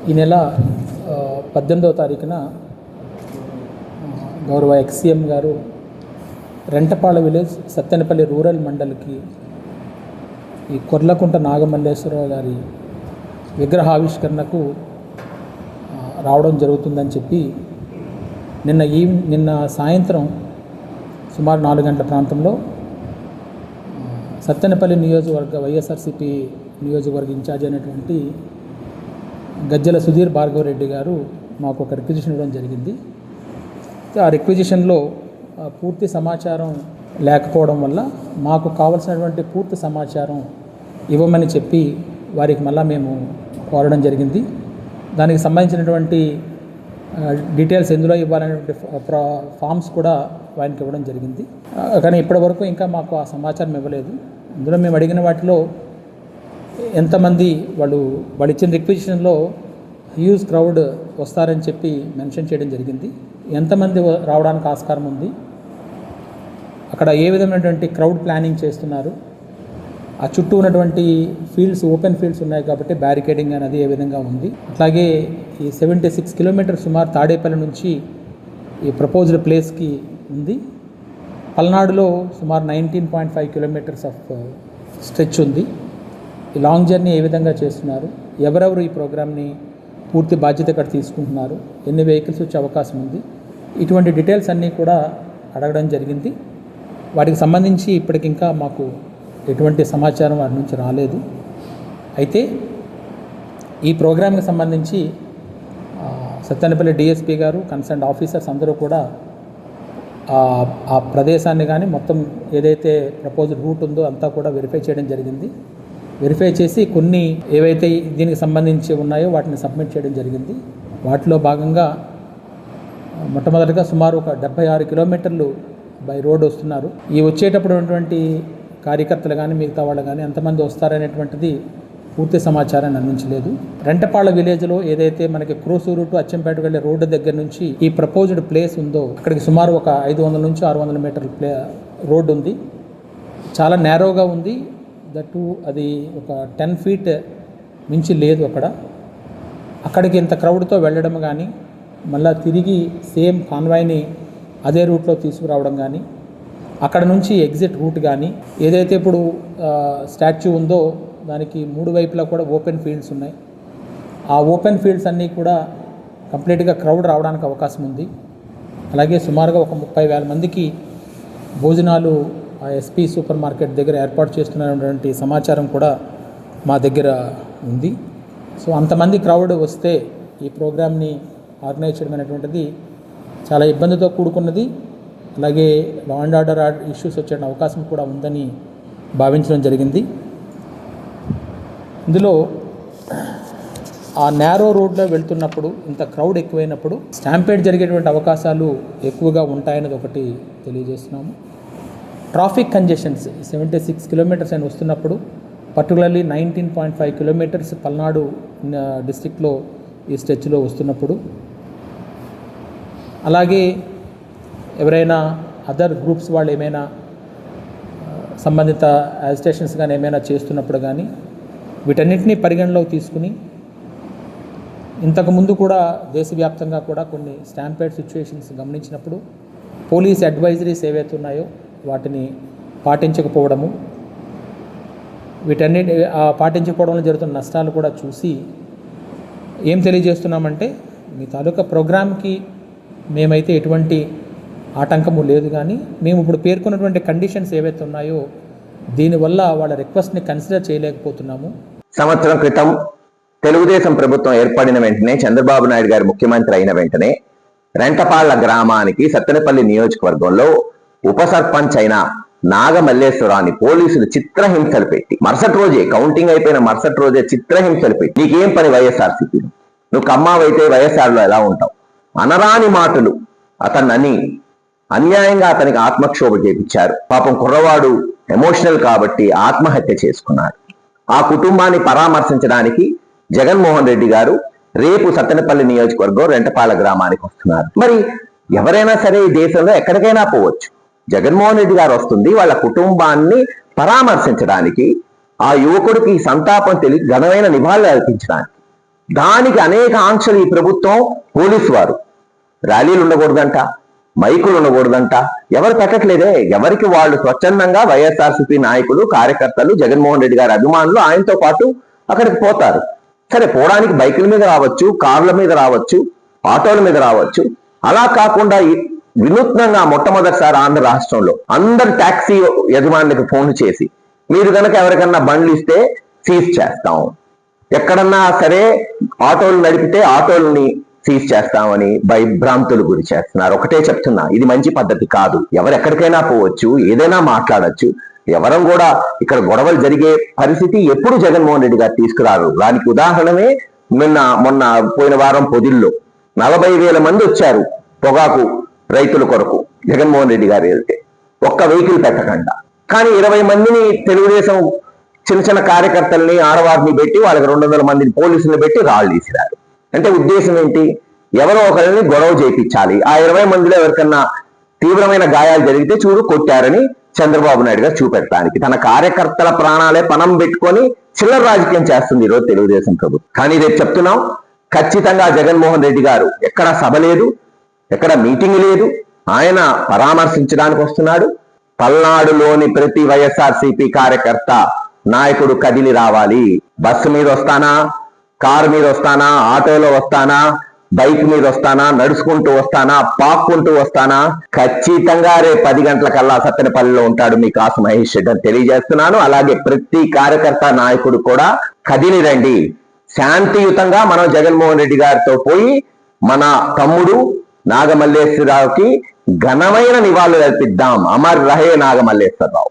ఈ నెల 18వ తారీఖున గౌరవ ఎక్స్సీఎం గారు రెంటపాళ విలేజ్ సత్తెనపల్లి రూరల్ మండల్కి ఈ కొర్లకుంట నాగమల్లేశ్వరరావు గారి విగ్రహావిష్కరణకు రావడం జరుగుతుందని చెప్పి నిన్న సాయంత్రం సుమారు 4 గంటల ప్రాంతంలో సత్తెనపల్లి నియోజకవర్గ వైఎస్ఆర్సీపీ నియోజకవర్గ ఇన్ఛార్జ్ అయినటువంటి గజ్జల సుధీర్ భార్గవరెడ్డి గారు మాకు ఒక రిక్విజిషన్ ఇవ్వడం జరిగింది. ఆ రిక్విజిషన్లో పూర్తి సమాచారం లేకపోవడం వల్ల మాకు కావాల్సినటువంటి పూర్తి సమాచారం ఇవ్వమని చెప్పి వారికి మళ్ళీ మేము కోరడం జరిగింది. దానికి సంబంధించినటువంటి డీటెయిల్స్ ఎందులో ఇవ్వాలనేటువంటి ఫామ్స్ కూడా వారికి ఇవ్వడం జరిగింది. కానీ ఇప్పటివరకు ఇంకా మాకు ఆ సమాచారం ఇవ్వలేదు. ఇందులో మేము అడిగిన వాటిలో ఎంతమంది వాళ్ళు ఇచ్చిన రిక్విజిషన్లో హ్యూజ్ క్రౌడ్ వస్తారని చెప్పి మెన్షన్ చేయడం జరిగింది. ఎంతమంది రావడానికి ఆస్కారం ఉంది, అక్కడ ఏ విధమైనటువంటి క్రౌడ్ ప్లానింగ్ చేస్తున్నారు, ఆ చుట్టూ ఉన్నటువంటి ఫీల్డ్స్ ఓపెన్ ఫీల్డ్స్ ఉన్నాయి కాబట్టి బ్యారికేడింగ్ అనేది ఏ విధంగా ఉంది, అట్లాగే ఈ 76 కిలోమీటర్ సుమారు తాడేపల్లి నుంచి ఈ ప్రపోజ్డ్ ప్లేస్కి ఉంది. పల్నాడులో సుమారు 19.5 కిలోమీటర్స్ ఆఫ్ స్ట్రెచ్ ఉంది. ఈ లాంగ్ జర్నీ ఏ విధంగా చేస్తున్నారు, ఎవరెవరు ఈ ప్రోగ్రామ్ని పూర్తి బాధ్యత ఇక్కడ తీసుకుంటున్నారు, ఎన్ని వెహికల్స్ వచ్చే అవకాశం ఉంది, ఇటువంటి డీటెయిల్స్ అన్నీ కూడా అడగడం జరిగింది. వాటికి సంబంధించి ఇప్పటికింకా మాకు ఎటువంటి సమాచారం వాటి నుంచి రాలేదు. అయితే ఈ ప్రోగ్రామ్కి సంబంధించి సత్తెనపల్లి డిఎస్పీ గారు, కన్సర్న్ ఆఫీసర్స్ అందరూ కూడా ఆ ప్రదేశాన్ని కానీ మొత్తం ఏదైతే ప్రపోజ్డ్ రూట్ ఉందో అంతా కూడా వెరిఫై చేయడం జరిగింది. వెరిఫై చేసి కొన్ని ఏవైతే దీనికి సంబంధించి ఉన్నాయో వాటిని సబ్మిట్ చేయడం జరిగింది. వాటిలో భాగంగా మొట్టమొదటిగా సుమారు ఒక 76 కిలోమీటర్లు బై రోడ్ వస్తున్నారు. ఈ వచ్చేటప్పుడు ఉన్నటువంటి కార్యకర్తలు కానీ మిగతా వాళ్ళు కానీ ఎంతమంది వస్తారనేటువంటిది పూర్తి సమాచారాన్ని అందించలేదు. రెంటపాళ విలేజ్లో ఏదైతే మనకి క్రోసూరు టు అచ్చంపేట వెళ్ళే రోడ్డు దగ్గర నుంచి ఈ ప్రపోజ్డ్ ప్లేస్ ఉందో అక్కడికి సుమారు ఒక 500 నుంచి 600 మీటర్ల రోడ్డు ఉంది. చాలా నేరోగా ఉంది. దట్టు అది ఒక 10 ఫీట్ మించి లేదు. అక్కడికి ఇంత క్రౌడ్తో వెళ్ళడం కానీ మళ్ళీ తిరిగి సేమ్ కాన్వాయ్ని అదే రూట్లో తీసుకురావడం కానీ, అక్కడ నుంచి ఎగ్జిట్ రూట్ కానీ, ఏదైతే ఇప్పుడు స్టాచ్యూ ఉందో దానికి 3 వైపులా కూడా ఓపెన్ ఫీల్డ్స్ ఉన్నాయి. ఆ ఓపెన్ ఫీల్డ్స్ అన్నీ కూడా కంప్లీట్గా క్రౌడ్ రావడానికి అవకాశం ఉంది. అలాగే సుమారుగా ఒక 30,000 మందికి భోజనాలు ఆ ఎస్పీ సూపర్ మార్కెట్ దగ్గర ఏర్పాటు చేస్తున్నటువంటి సమాచారం కూడా మా దగ్గర ఉంది. సో అంతమంది క్రౌడ్ వస్తే ఈ ప్రోగ్రామ్ని ఆర్గనైజ్ చేయడం అనేటువంటిది చాలా ఇబ్బందితో కూడుకున్నది. అలాగే లా అండ్ ఆర్డర్ ఇష్యూస్ వచ్చే అవకాశం కూడా ఉందని భావించడం జరిగింది. ఇందులో ఆ నేరో రోడ్లో వెళ్తున్నప్పుడు ఇంత క్రౌడ్ ఎక్కువైనప్పుడు స్టాంపేడ్ జరిగేటువంటి అవకాశాలు ఎక్కువగా ఉంటాయనేది ఒకటి తెలియజేస్తున్నాము. ట్రాఫిక్ కంజెషన్స్ 76 కిలోమీటర్స్ అని వస్తున్నప్పుడు, పర్టికులర్లీ 19.5 కిలోమీటర్స్ పల్నాడు డిస్టిక్లో ఈ స్ట్రెచ్లో వస్తున్నప్పుడు, అలాగే ఎవరైనా అదర్ గ్రూప్స్ వాళ్ళు ఏమైనా సంబంధిత యాజిటేషన్స్ కానీ ఏమైనా చేస్తున్నప్పుడు కానీ వీటన్నిటినీ పరిగణలోకి తీసుకుని, ఇంతకుముందు కూడా దేశవ్యాప్తంగా కూడా కొన్ని స్టాంపేడ్ సిచ్యువేషన్స్ గమనించినప్పుడు పోలీస్ అడ్వైజరీస్ ఏవైతే ఉన్నాయో వాటిని పాటించకపోవడము, వీటన్నిటి పాటించకపోవడంలో జరుగుతున్న నష్టాలు కూడా చూసి ఏం తెలియజేస్తున్నామంటే, మీ తాలూకా ప్రోగ్రామ్కి మేమైతే ఎటువంటి ఆటంకము లేదు, కానీ మేము ఇప్పుడు పేర్కొన్నటువంటి కండిషన్స్ ఏవైతే ఉన్నాయో దీనివల్ల వాళ్ళ రిక్వెస్ట్ని కన్సిడర్ చేయలేకపోతున్నాము. సంవత్సరం క్రితం తెలుగుదేశం ప్రభుత్వం ఏర్పడిన వెంటనే, చంద్రబాబు నాయుడు గారు ముఖ్యమంత్రి అయిన వెంటనే రెంటపాళ్ల గ్రామానికి సత్తెనపల్లి నియోజకవర్గంలో ఉప సర్పంచ్ అయిన నాగమల్లేశ్వరాన్ని పోలీసులు చిత్రహింసలు పెట్టి, మరుసటి రోజే కౌంటింగ్ అయిపోయిన మరుసటి రోజే చిత్రహింసలు పెట్టి, నీకేం పని వైఎస్ఆర్సీపీ, నువ్వు కమ్మావైతే వైఎస్ఆర్లో ఎలా ఉంటావు అనరాని మాటలు అతన్ని అన్యాయంగా అతనికి ఆత్మక్షోభ చేపించారు. పాపం కుర్రవాడు ఎమోషనల్ కాబట్టి ఆత్మహత్య చేసుకున్నాడు. ఆ కుటుంబాన్ని పరామర్శించడానికి జగన్మోహన్ రెడ్డి గారు రేపు సత్తెనపల్లి నియోజకవర్గం రెంటపాళ గ్రామానికి వస్తున్నారు. మరి ఎవరైనా సరే ఈ దేశంలో ఎక్కడికైనా పోవచ్చు, జగన్మోహన్ రెడ్డి గారు వస్తుంది వాళ్ళ కుటుంబాన్ని పరామర్శించడానికి, ఆ యువకుడికి సంతాపం తెలియ ఘనమైన నివాళులు అర్పించడానికి. దానికి అనేక ఆంక్షలు ఈ ప్రభుత్వం, పోలీసు వారు. ర్యాలీలు ఉండకూడదంట, మైకులు ఉండకూడదంట, ఎవరు పెట్టట్లేదే. ఎవరికి వాళ్ళు స్వచ్ఛందంగా వైఎస్ఆర్సీపీ నాయకులు, కార్యకర్తలు, జగన్మోహన్ రెడ్డి గారి అభిమానులు ఆయనతో పాటు అక్కడికి పోతారు. సరే, పోవడానికి బైకుల మీద రావచ్చు, కార్ల మీద రావచ్చు, ఆటోల మీద రావచ్చు. అలా కాకుండా వినూత్నంగా మొట్టమొదటిసారి ఆంధ్ర రాష్ట్రంలో అందరు ట్యాక్సీ యజమానులకు ఫోన్ చేసి, మీరు కనుక ఎవరికన్నా బండ్లు ఇస్తే సీజ్ చేస్తాం, ఎక్కడన్నా సరే ఆటోలు నడిపితే ఆటోలని సీజ్ చేస్తామని భయభ్రాంతులు గురి చేస్తున్నారు. ఒకటే చెప్తున్నా, ఇది మంచి పద్ధతి కాదు. ఎవరు ఎక్కడికైనా పోవచ్చు, ఏదైనా మాట్లాడచ్చు. ఎవరం కూడా ఇక్కడ గొడవలు జరిగే పరిస్థితి ఎప్పుడు జగన్మోహన్ రెడ్డి గారు తీసుకురారు. దానికి ఉదాహరణమే మొన్న పోయిన వారం పొదిల్లో 40,000 మంది వచ్చారు పొగాకు రైతుల కొరకు జగన్మోహన్ రెడ్డి గారు వెళ్తే, ఒక్క వెహికల్ పెట్టకుండా. కానీ 20 మందిని తెలుగుదేశం చిన్న చిన్న కార్యకర్తల్ని, ఆడవారిని పెట్టి వాళ్ళకి 200 మందిని పోలీసులు పెట్టి రాళ్ళు తీసిరారు. అంటే ఉద్దేశం ఏంటి? ఎవరో ఒకరిని గొడవ చేయించాలి. ఆ 20 మందిలో ఎవరికన్నా తీవ్రమైన గాయాలు జరిగితే చూడు కొట్టారని చంద్రబాబు నాయుడు గారు చూపెట్టడానికి, తన కార్యకర్తల ప్రాణాలే పణం పెట్టుకొని చిల్లర రాజకీయం చేస్తుంది ఈరోజు తెలుగుదేశం ప్రభుత్వం. కానీ రేపు చెప్తున్నాం, ఖచ్చితంగా జగన్మోహన్ రెడ్డి గారు ఎక్కడ సభ లేదు, ఎక్కడ మీటింగ్ లేదు, ఆయన పరామర్శించడానికి వస్తున్నాడు. పల్నాడులోని ప్రతి వైఎస్ఆర్సీపీ కార్యకర్త, నాయకుడు కదిలి రావాలి. బస్సు మీద వస్తానా, కారు మీద వస్తానా, ఆటోలో వస్తానా, బైక్ మీద వస్తానా, నడుచుకుంటూ వస్తానా, పాక్కుంటూ వస్తానా, ఖచ్చితంగా రేపు 10 గంటలకల్లా సత్తెనపల్లిలో ఉంటాడు మీ కాసు మహేష్ రెడ్డి అని తెలియజేస్తున్నాను. అలాగే ప్రతి కార్యకర్త, నాయకుడు కూడా కదిలి రండి. శాంతియుతంగా మనం జగన్మోహన్ రెడ్డి గారితో పోయి మన తమ్ముడు నాగమల్లేశ్వరరావుకి ఘనమైన నివాళులు అర్పిద్దాం. అమర్ రహే నాగమల్లేశ్వరరావు.